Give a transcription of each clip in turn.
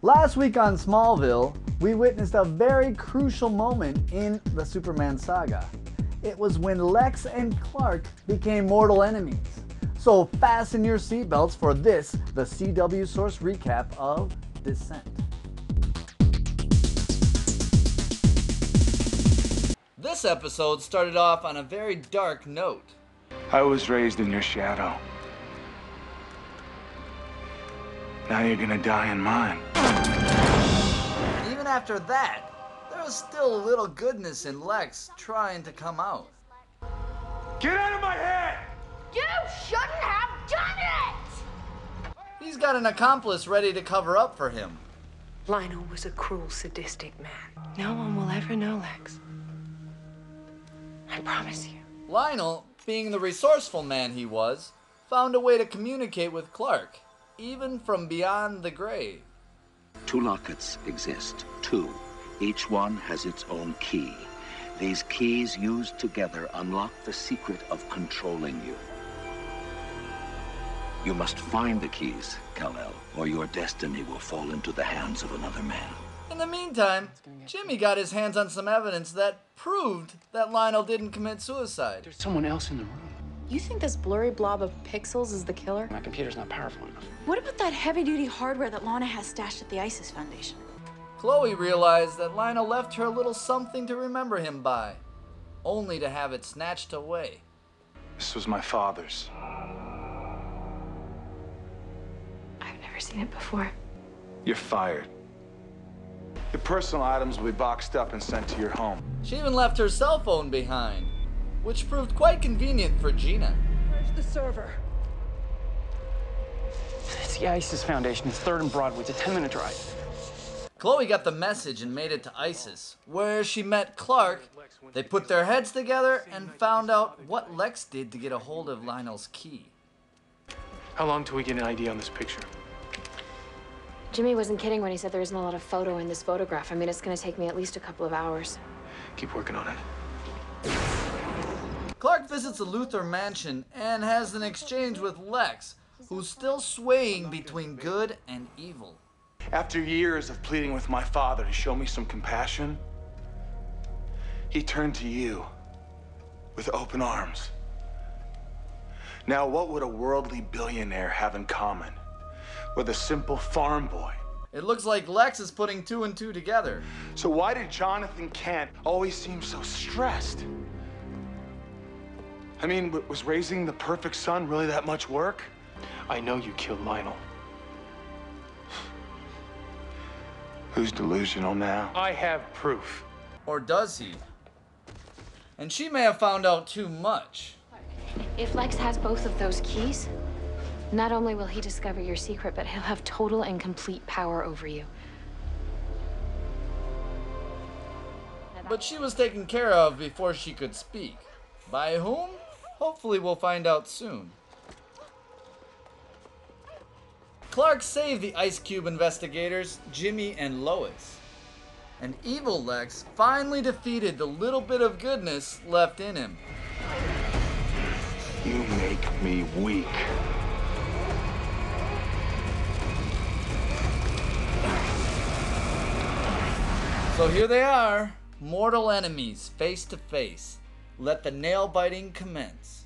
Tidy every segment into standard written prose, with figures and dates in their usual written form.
Last week on Smallville, we witnessed a very crucial moment in the Superman saga. It was when Lex and Clark became mortal enemies. So fasten your seatbelts for this, the CW Source recap of Descent. This episode started off on a very dark note. I was raised in your shadow. Now you're gonna die in mine. Even after that, there was still a little goodness in Lex trying to come out. Get out of my head! You shouldn't have done it! He's got an accomplice ready to cover up for him. Lionel was a cruel, sadistic man. No one will ever know, Lex. I promise you. Lionel, being the resourceful man he was, found a way to communicate with Clark, even from beyond the grave. Two lockets exist. Two. Each one has its own key. These keys used together unlock the secret of controlling you. You must find the keys, Kal-El, or your destiny will fall into the hands of another man. In the meantime, Jimmy got his hands on some evidence that proved that Lionel didn't commit suicide. There's someone else in the room. You think this blurry blob of pixels is the killer? My computer's not powerful enough. What about that heavy-duty hardware that Lana has stashed at the ISIS Foundation? Chloe realized that Lionel left her a little something to remember him by, only to have it snatched away. This was my father's. I've never seen it before. You're fired. Your personal items will be boxed up and sent to your home. She even left her cell phone behind, which proved quite convenient for Gina. Where's the server? It's the ISIS Foundation. It's 3rd and Broadway. It's a 10-minute drive. Chloe got the message and made it to ISIS, where she met Clark. They put their heads together and found out what Lex did to get a hold of Lionel's key. How long till we get an ID on this picture? Jimmy wasn't kidding when he said there isn't a lot of photo in this photograph. I mean, it's gonna take me at least a couple of hours. Keep working on it. Clark visits the Luthor mansion and has an exchange with Lex, who's still swaying between good and evil. After years of pleading with my father to show me some compassion, he turned to you with open arms. Now, what would a worldly billionaire have in common with a simple farm boy? It looks like Lex is putting two and two together. So why did Jonathan Kent always seem so stressed? I mean, was raising the perfect son really that much work? I know you killed Lionel. Who's delusional now? I have proof. Or does he? And she may have found out too much. If Lex has both of those keys, not only will he discover your secret, but he'll have total and complete power over you. But she was taken care of before she could speak. By whom? Hopefully we'll find out soon. Clark saved the Ice Cube investigators, Jimmy and Lois. And evil Lex finally defeated the little bit of goodness left in him. You make me weak. So here they are, mortal enemies, face to face. Let the nail-biting commence.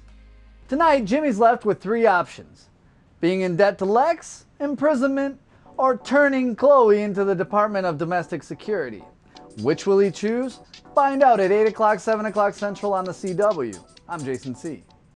Tonight, Jimmy's left with three options: being in debt to Lex, imprisonment, or turning Chloe into the Department of Domestic Security. Which will he choose? Find out at 8 o'clock, 7 o'clock Central on the CW. I'm Jason C.